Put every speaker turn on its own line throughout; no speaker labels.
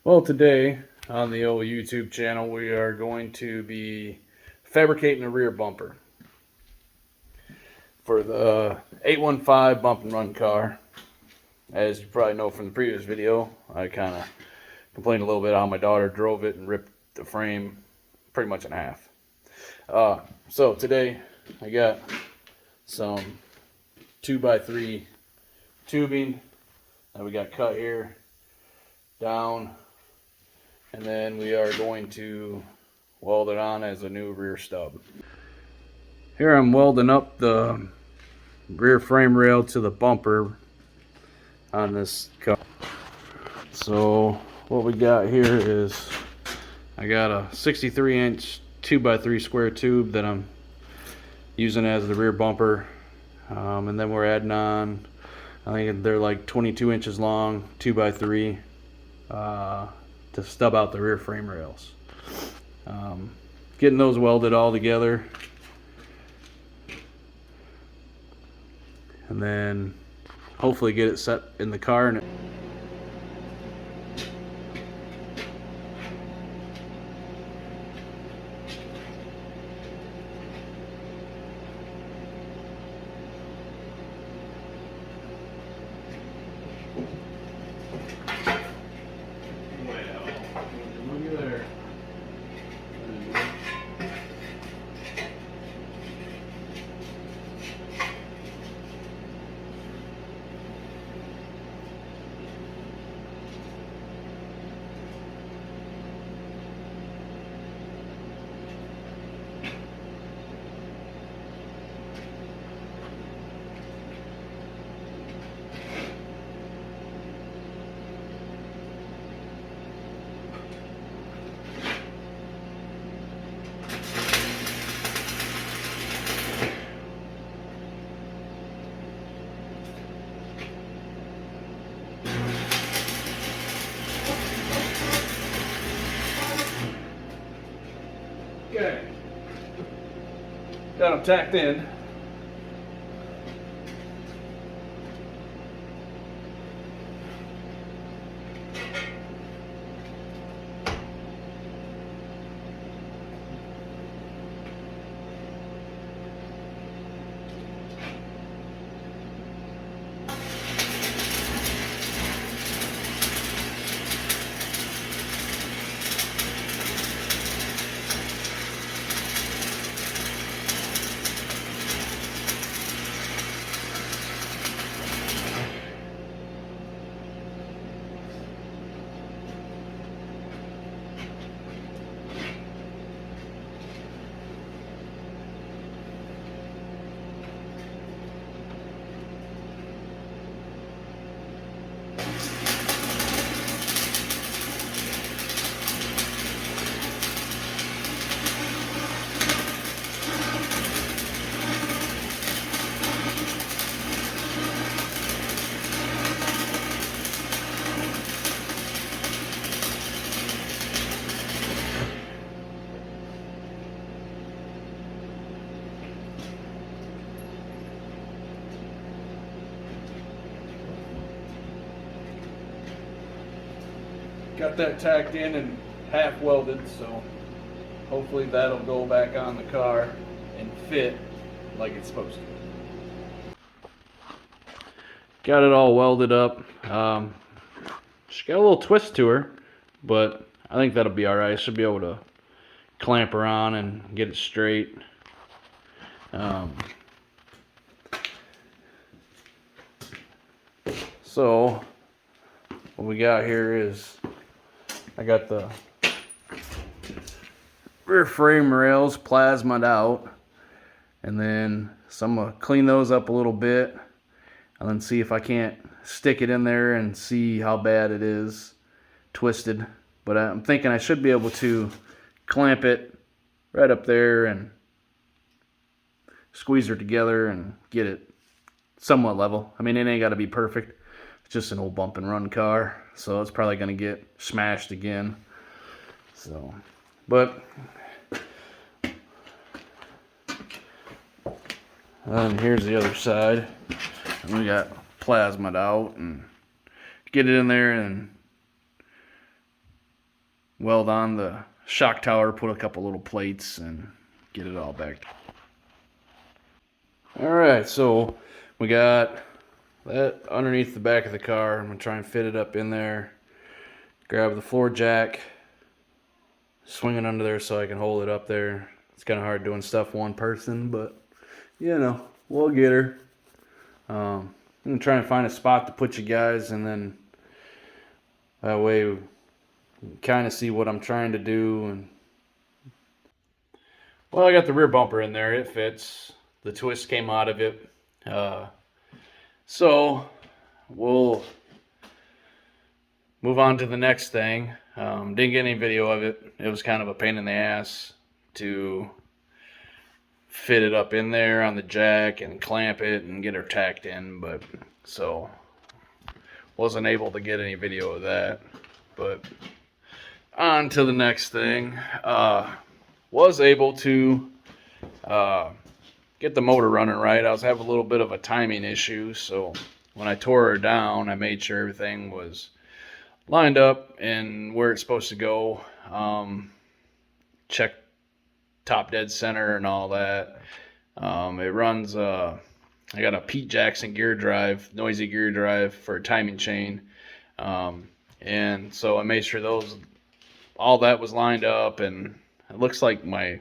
Well, today on the old YouTube channel, we are going to be fabricating a rear bumper for the 815 bump and run car. As you probably know from the previous video, I kind of complained a little bit how my daughter drove it and ripped the frame pretty much in half. So today I got some 2x3 tubing that we got cut here down, and then we are going to weld it on as a new rear stub. Here I'm welding up the rear frame rail to the bumper on this car. So what we got here is I got a 63-inch 2x3 square tube that I'm using as the rear bumper, and then we're adding on, I think they're like 22 inches long 2x3 to stub out the rear frame rails. Getting those welded all together, and then hopefully get it set in the car. And okay, got them tacked in. Got that tacked in and half welded, so hopefully that'll go back on the car and fit like it's supposed to. Got it all welded up. She got a little twist to her, but I think that'll be alright. I should be able to clamp her on and get it straight. So what we got here is I got the rear frame rails plasmaed out, and then so I'm gonna clean those up a little bit and then see if I can't stick it in there and see how bad it is twisted. But I'm thinking I should be able to clamp it right up there and squeeze her together and get it somewhat level. I mean, it ain't got to be perfect. It's just an old bump and run car, so it's probably going to get smashed again. So, but and here's the other side. And we got plasma'd out, and get it in there and weld on the shock tower, put a couple little plates, and get it all back. Alright, so we got that underneath the back of the car. I'm going to try and fit it up in there. Grab the floor jack, swing it under there so I can hold it up there. It's kind of hard doing stuff one person, but you know, we'll get her. I'm going to try and find a spot to put you guys, and then that way we can kind of see what I'm trying to do. And well, I got the rear bumper in there. It fits. The twist came out of it. So we'll move on to the next thing. Didn't get any video of it. It was kind of a pain in the ass to fit it up in there on the jack and clamp it and get her tacked in, but so wasn't able to get any video of that. But on to the next thing. Was able to get the motor running right. I was having a little bit of a timing issue, so when I tore her down, I made sure everything was lined up and where it's supposed to go. Check top dead center and all that. It runs, I got a Pete Jackson gear drive, noisy gear drive for a timing chain. And so I made sure all that was lined up, and it looks like my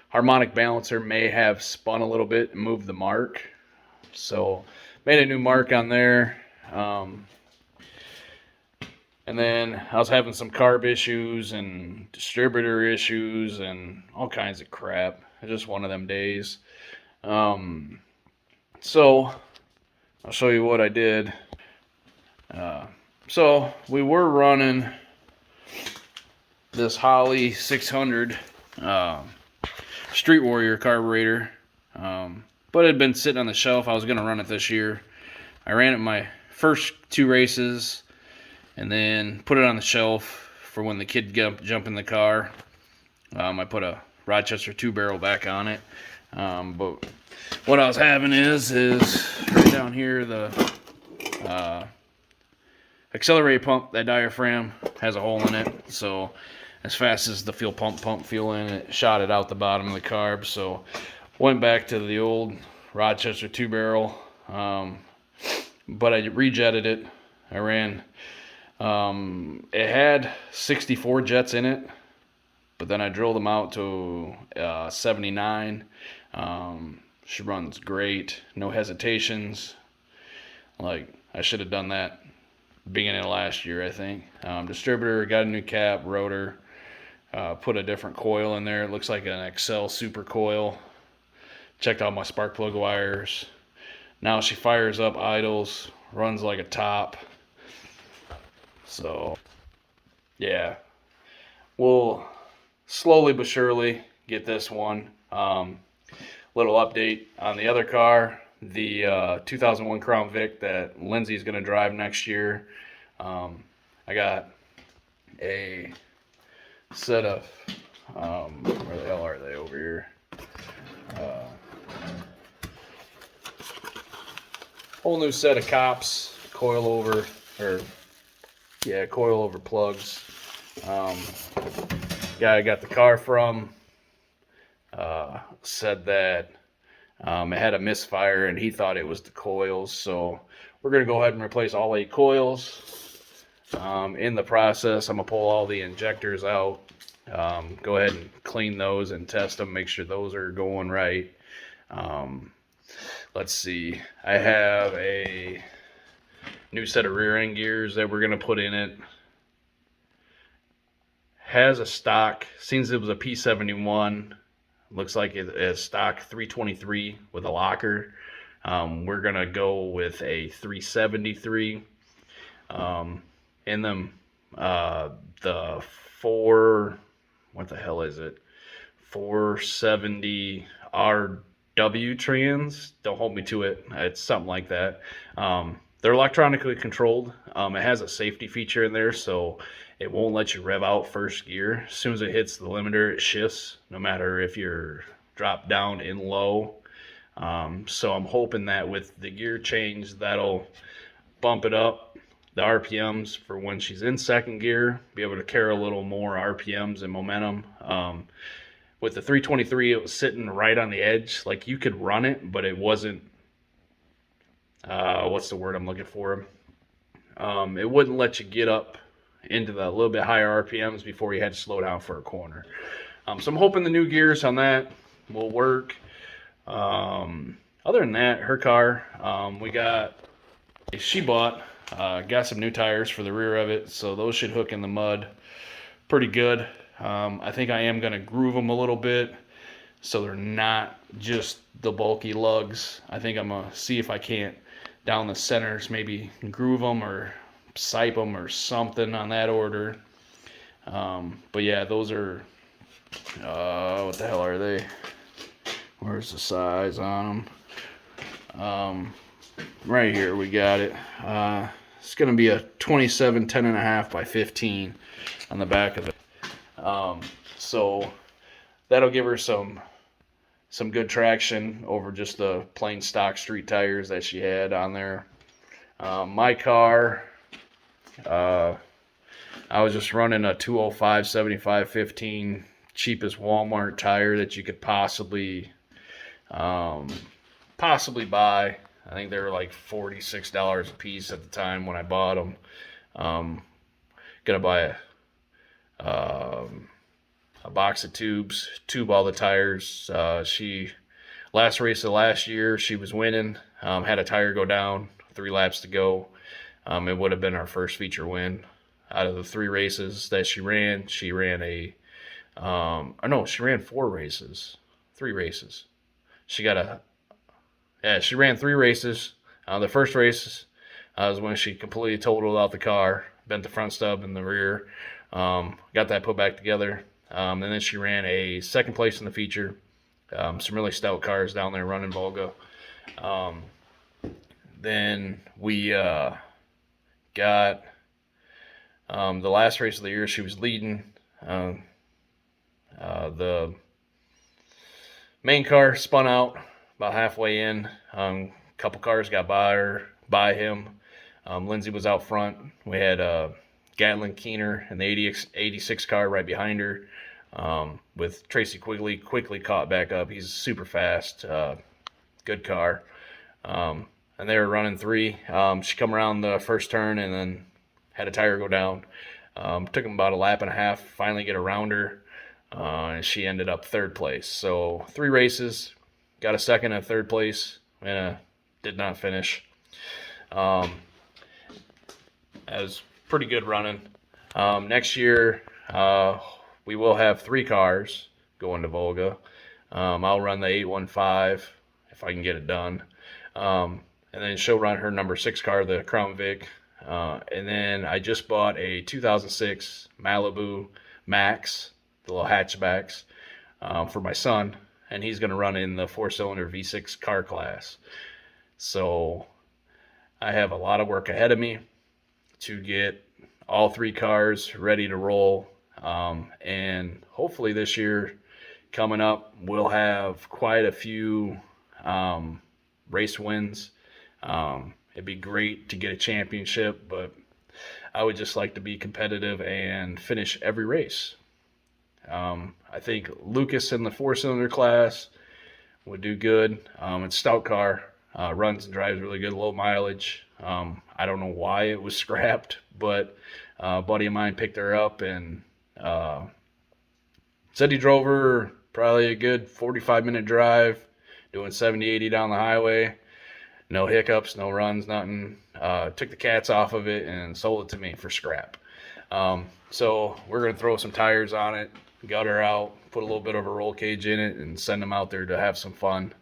harmonic balancer may have spun a little bit and moved the mark. So made a new mark on there. And then I was having some carb issues and distributor issues and all kinds of crap. Just one of them days. So I'll show you what I did. So we were running this Holley 600 Street Warrior carburetor, but it had been sitting on the shelf. I was going to run it this year. I ran it my first 2 races, and then put it on the shelf for when the kid jump in the car. I put a Rochester 2-barrel back on it. But what I was having is right down here, the accelerator pump, that diaphragm has a hole in it. So as fast as the fuel pump fuel in, it shot it out the bottom of the carb. So went back to the old Rochester 2-barrel. But I rejetted it. I ran, it had 64 jets in it, but then I drilled them out to 79. She runs great, no hesitations. Like, I should have done that beginning of last year, I think. Distributor, got a new cap, rotor, put a different coil in there. It looks like an Excel super coil. Checked out my spark plug wires. Now she fires up, idles, runs like a top. So, yeah, we'll slowly but surely get this one. Little update on the other car, the 2001 Crown Vic that Lindsay's going to drive next year. I got a set of, where the hell are they over here? Whole new set of cops, coilover plugs. Guy I got the car from said that it had a misfire and he thought it was the coils. So we're going to go ahead and replace all 8 coils. In the process, I'm going to pull all the injectors out. Go ahead and clean those and test them, make sure those are going right. Let's see, I have a new set of rear end gears that we're going to put in it. Has a stock, since it was a P71, looks like it is stock 323 with a locker. We're going to go with a 373. In them, the 470 RW trans, don't hold me to it, it's something like that. They're electronically controlled. It has a safety feature in there, so it won't let you rev out first gear. As soon as it hits the limiter, it shifts, no matter if you're dropped down in low. So I'm hoping that with the gear change, that'll bump it up the RPMs for when she's in second gear, be able to carry a little more RPMs and momentum. With the 323, it was sitting right on the edge. Like, you could run it, but it wasn't, what's the word I'm looking for? It wouldn't let you get up into the little bit higher RPMs before you had to slow down for a corner. So I'm hoping the new gears on that will work. Other than that, her car, she bought, got some new tires for the rear of it, so those should hook in the mud pretty good. I think I am going to groove them a little bit so they're not just the bulky lugs. I think I'm going to see if I can't, down the centers, maybe groove them or sipe them or something on that order. But yeah, those are, what the hell are they? Where's the size on them? Right here, we got it. It's going to be a 27 10.5 by 15 on the back of it. So that'll give her some good traction over just the plain stock street tires that she had on there. My car, I was just running a 205 75 15 cheapest Walmart tire that you could possibly buy. I think they were like $46 a piece at the time when I bought them. Gonna buy a box of tubes, tube all the tires. Last race of last year, she was winning, had a tire go down, 3 laps to go. It would have been our first feature win. Out of the 3 races that she ran she ran 4 races, 3 races. She ran 3 races. The first race was when she completely totaled out the car, bent the front stub in the rear, got that put back together. And then she ran a second place in the feature. Some really stout cars down there running Volga. Then we got the last race of the year. She was leading. The main car spun out about halfway in. A couple cars got by him. Lindsay was out front. We had Gatlin Keener in the 86 car right behind her, with Tracy Quigley quickly caught back up. He's super fast, good car. And they were running 3. She come around the first turn and then had a tire go down. Took them about a lap and a half, finally get around her, and she ended up 3rd place. So 3 races, got a 2nd and 3rd place, and did not finish. That was pretty good running. Next year, we will have 3 cars going to Volga. I'll run the 815 if I can get it done. And then she'll run her number 6 car, the Crown Vic. And then I just bought a 2006 Malibu Max, the little hatchbacks, for my son. And he's going to run in the 4-cylinder V6 car class. So I have a lot of work ahead of me to get all 3 cars ready to roll. And hopefully this year coming up, we'll have quite a few race wins. It'd be great to get a championship, but I would just like to be competitive and finish every race. I think Lucas in the 4-cylinder class would do good. It's a stout car, runs and drives really good, low mileage. I don't know why it was scrapped, but a buddy of mine picked her up and said he drove her probably a good 45-minute drive, doing 70, 80 down the highway. No hiccups, no runs, nothing. Took the cats off of it and sold it to me for scrap. So we're going to throw some tires on it, gut her out, put a little bit of a roll cage in it, and send them out there to have some fun.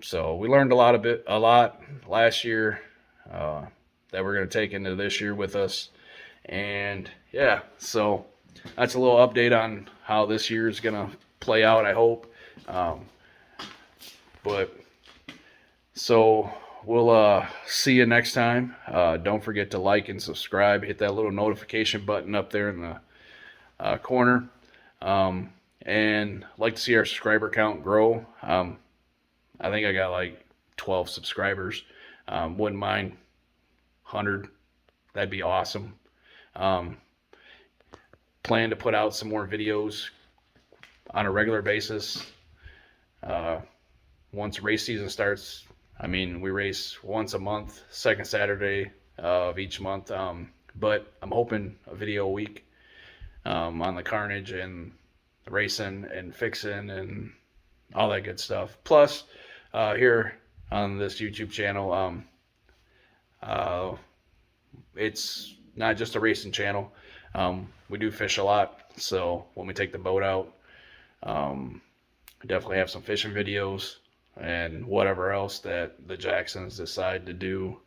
So we learned a lot last year that we're going to take into this year with us. And yeah, so that's a little update on how this year is going to play out, I hope. So we'll see you next time. Don't forget to like and subscribe. Hit that little notification button up there in the corner. And like to see our subscriber count grow. I think I got like 12 subscribers. Wouldn't mind 100, that'd be awesome. Um, Plan to put out some more videos on a regular basis. Once race season starts, I mean, we race once a month, second Saturday of each month. But I'm hoping a video a week on the carnage and racing and fixing and all that good stuff. Plus, here on this YouTube channel, it's not just a racing channel. We do fish a lot, so when we take the boat out, we definitely have some fishing videos and whatever else that the Jacksons decide to do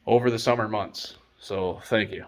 over the summer months. So thank you.